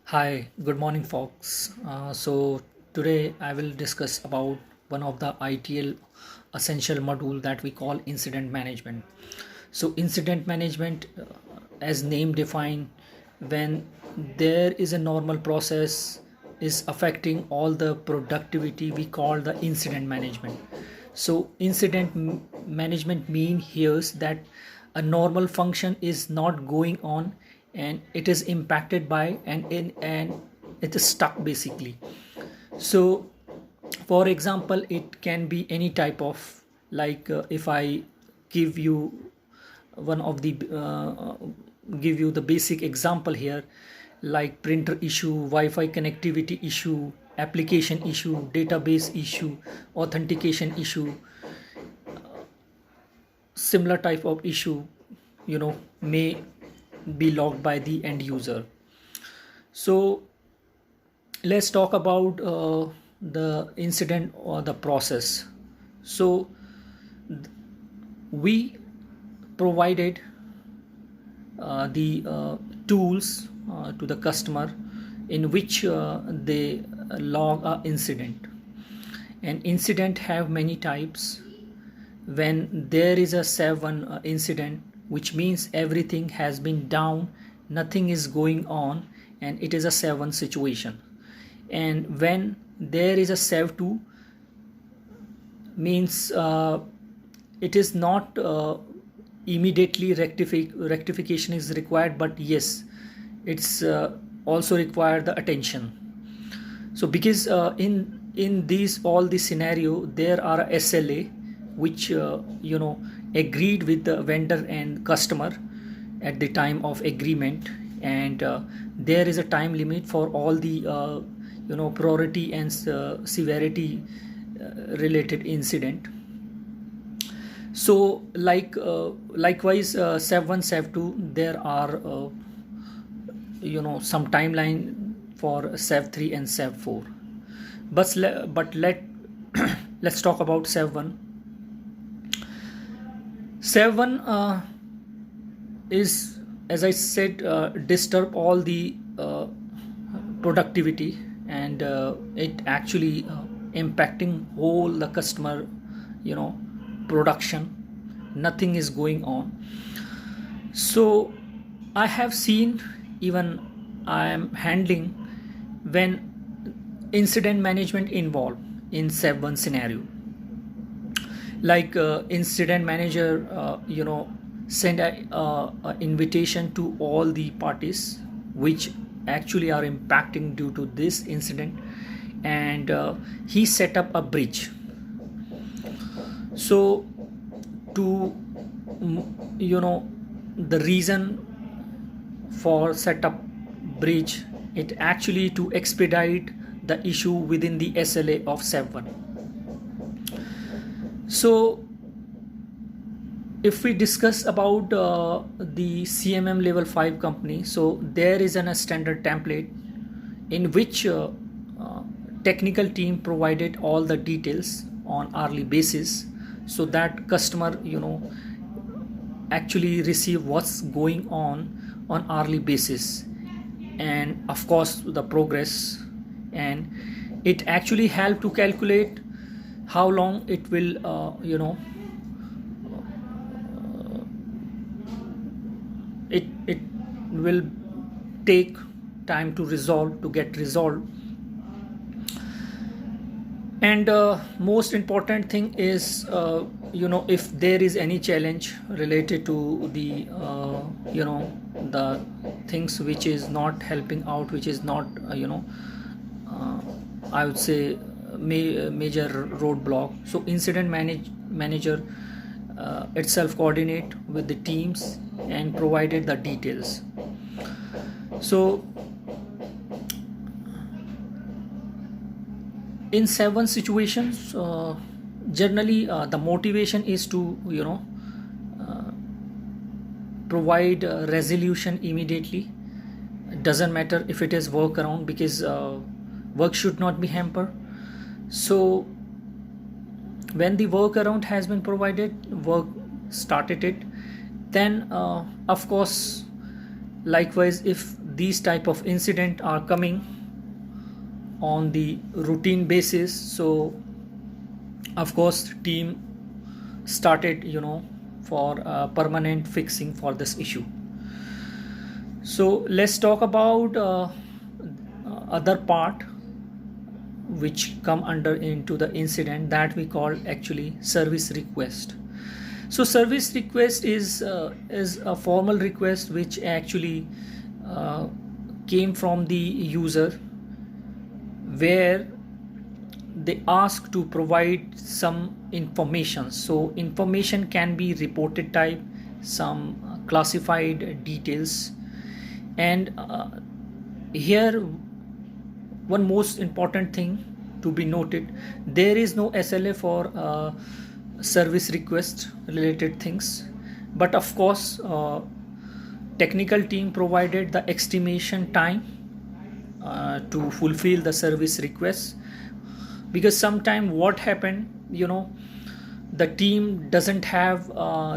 Hi, good morning, folks. Today I will discuss about one of the ITL essential module that we call incident management. Incident management, as name define, when there is a normal process is affecting all the productivity, we call the incident management. Management mean here's that a normal function is not going on and it is impacted by and it is stuck basically. So for example, it can be any type of, if I give you one of the give you the basic example here, like printer issue, wi-fi connectivity issue, application issue, database issue, authentication issue, similar type of issue, may be logged by the end user. So let's talk about the incident or the process. So we provided the tools to the customer in which they log a incident. An incident have many types. When there is a 7 incident, which means everything has been down, nothing is going on, and it is a 7 situation. And when there is a 7 2, means it is not immediately rectification is required, but yes, it's also require the attention. So because in these all the scenario, there are a SLA which agreed with the vendor and customer at the time of agreement, and there is a time limit for all the priority and severity related incident. So likewise, sev 1 sev 2, there are some timeline for sev 3 and sev 4, but let's talk about sev 1. Sev 1 is, as I said, disturb all the productivity, and it actually impacting whole the customer production. Nothing is going on. So I have seen, even I am handling, when incident management involved in sev 1 scenario, like incident manager send a invitation to all the parties which actually are impacting due to this incident, and he set up a bridge. So to the reason for set up bridge, it actually to expedite the issue within the SLA of sev 1. So if we discuss about the CMM level 5 company, so there is a standard template in which technical team provided all the details on hourly basis, so that customer actually receive what's going on hourly basis, and of course the progress, and it actually help to calculate how long it will it will take time to get resolved. And most important thing is if there is any challenge related to the the things which is not helping out, which is not uh, I would say major roadblock, so incident manager itself coordinate with the teams and provided the details. So in 7 situations, generally the motivation is to uh, provide resolution immediately. It doesn't matter if it is workaround, because work should not be hampered. So when the workaround has been provided, work started it, then of course, likewise, if these type of incident are coming on the routine basis. So of course team started for permanent fixing for this issue. So let's talk about other part which come under into the incident that we call actually service request. So service request is a formal request which actually uh, came from the user, where they ask to provide some information. So information can be reported type, some classified details, and here one most important thing to be noted: there is no SLA for service request related things, but of course technical team provided the estimation time to fulfill the service request. Because sometime what happened, the team doesn't have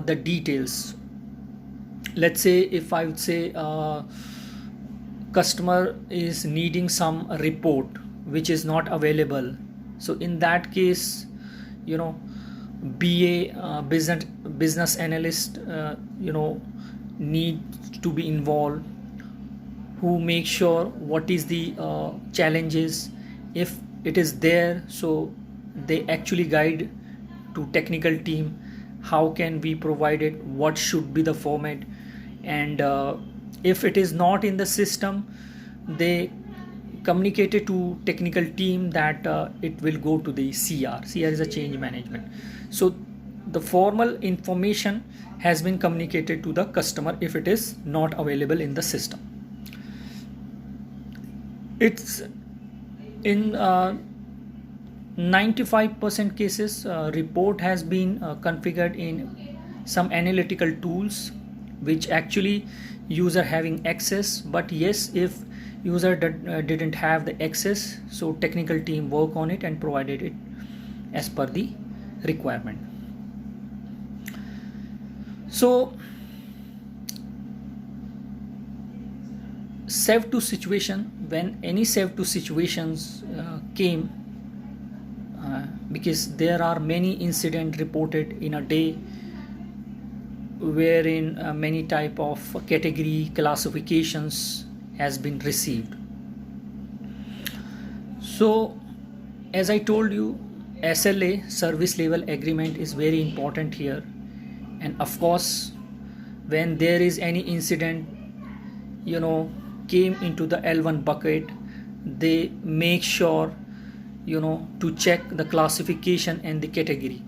the details. Let's say if I would say customer is needing some report which is not available, so in that case BA business analyst need to be involved, who make sure what is the challenges. If it is there, so they actually guide to technical team how can we provide it, what should be the format, and if it is not in the system, they communicated to technical team that it will go to the CR is a change management. So the formal information has been communicated to the customer if it is not available in the system. It's in 95% cases report has been configured in some analytical tools which actually user having access. But yes, if user didn't have the access, so technical team work on it and provided it as per the requirement. So save to situation, when any save to situations came, because there are many incident reported in a day, wherein many type of category classifications has been received. So as I told you, SLA, service level agreement, is very important here. And of course when there is any incident came into the L1 bucket, they make sure to check the classification and the category.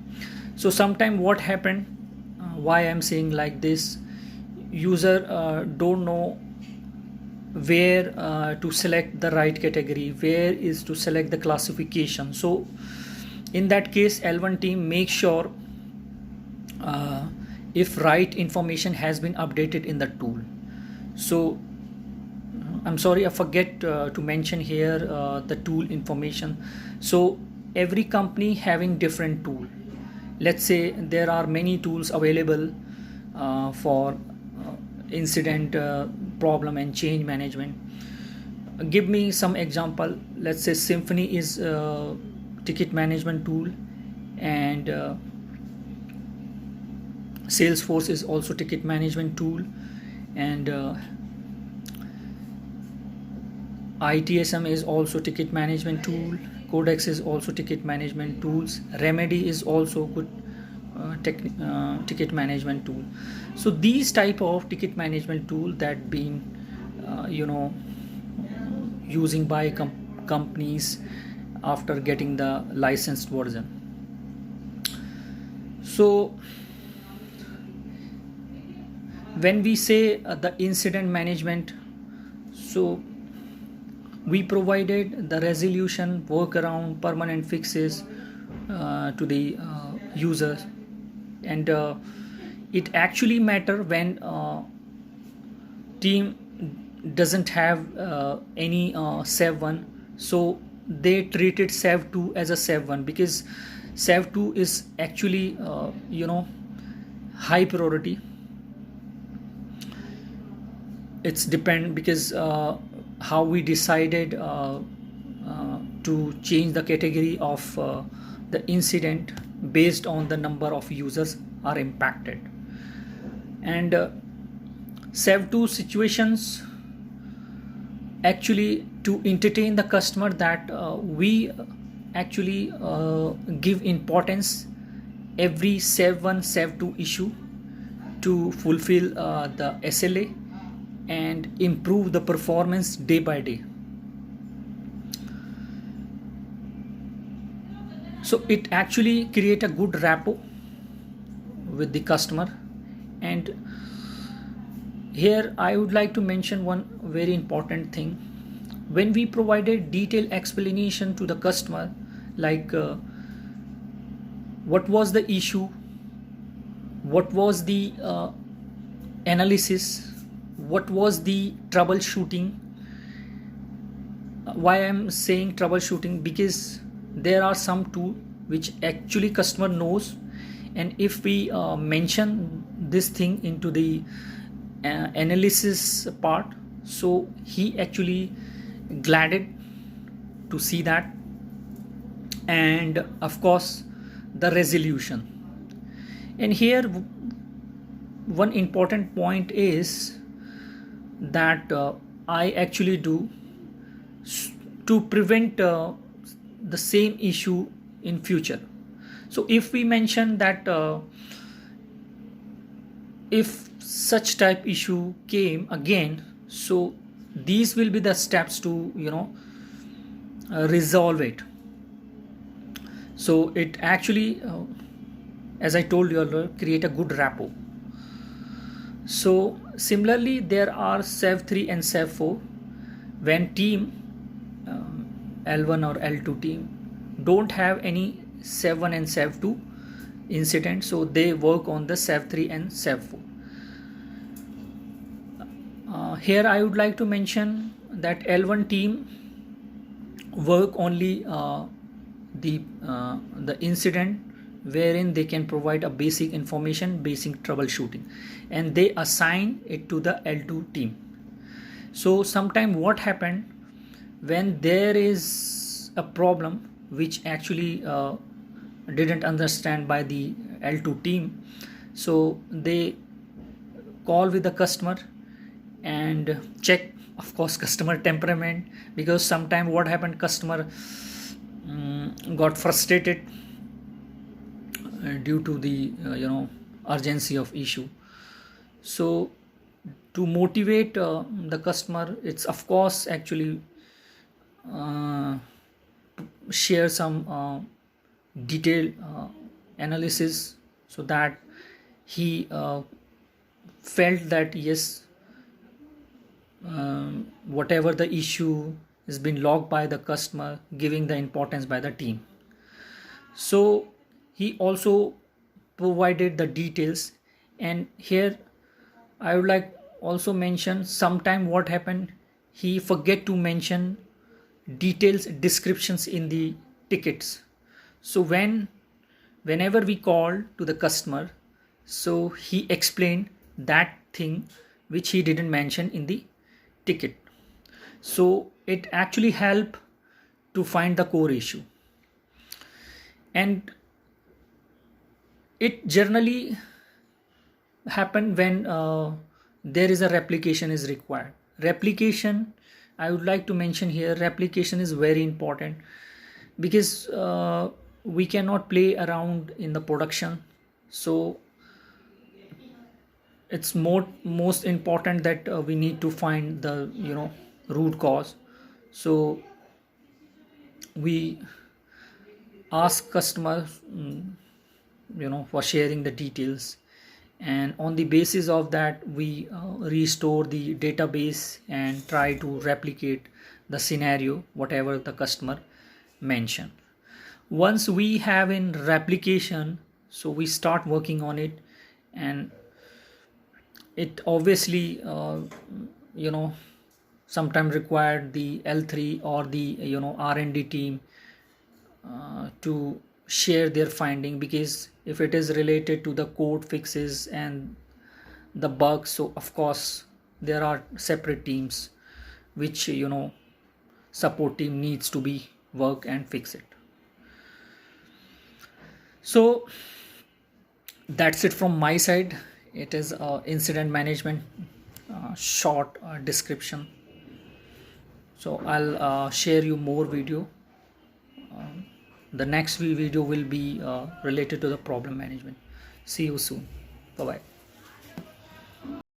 So sometime what happened, why I'm saying like this, user don't know where to select the right category, where is to select the classification. So in that case L1 team make sure if right information has been updated in the tool. So I'm sorry, I forget to mention here the tool information. So every company having different tool. Let's say there are many tools available for incident problem and change management. Give me some example. Let's say Symphony is a ticket management tool, and Salesforce is also ticket management tool, and ITSM is also ticket management tool. Codex is also ticket management tools. Remedy is also good ticket management tool. So these type of ticket management tool that been using by companies after getting the licensed version. So when we say the incident management, so we provided the resolution, workaround, permanent fixes to the users, and it actually matter when team doesn't have any SAV1, so they treated SAV2 as a SAV1, because SAV2 is actually high priority. It's depend because how we decided to change the category of the incident based on the number of users are impacted. And save to situations actually to entertain the customer, that we actually give importance every save 1 save 2 issue to fulfill the SLA and improve the performance day by day. So it actually create a good rapport with the customer. And here I would like to mention one very important thing. When we provided detailed explanation to the customer, like what was the issue, what was the analysis, what was the troubleshooting. Why I'm saying troubleshooting? Because there are some tool which actually customer knows, and if we mention this thing into the analysis part, so he actually gladed to see that. And of course the resolution. And here one important point is that I actually do to prevent the same issue in future. So if we mention that if such type issue came again, so these will be the steps to resolve it. So it actually as I told you earlier, create a good rapport. So similarly there are SAV 3 and SAV 4. When team L1 or L2 team don't have any SAV 1 and SAV 2 incident, so they work on the SAV 3 and SAV 4. Here I would like to mention that L1 team work only the incident wherein they can provide a basic information, basic troubleshooting, and they assign it to the L2 team. So sometime what happened, when there is a problem which actually didn't understand by the L2 team, so they call with the customer and check, of course, customer temperament, because sometime what happened, customer got frustrated due to the urgency of issue. So to motivate the customer, it's of course actually share some detailed analysis, so that he felt that yes, whatever the issue has been logged by the customer, giving the importance by the team. So he also provided the details. And here I would like also mention, sometime what happened, he forget to mention details descriptions in the tickets. So whenever we call to the customer, so he explained that thing which he didn't mention in the ticket. So it actually help to find the core issue. And it generally happen when there is a replication is required. Replication, I would like to mention here, replication is very important, because we cannot play around in the production. So it's most important that we need to find the root cause. So we ask customers for sharing the details, and on the basis of that we restore the database and try to replicate the scenario whatever the customer mentioned. Once we have in replication, so we start working on it, and it obviously sometimes required the L3 or the R&D team to share their finding, because if it is related to the code fixes and the bugs, so of course there are separate teams which support team needs to be work and fix it. So that's it from my side. It is incident management short description. So I'll share you more video. The next video will be related to the problem management. See you soon. Bye bye.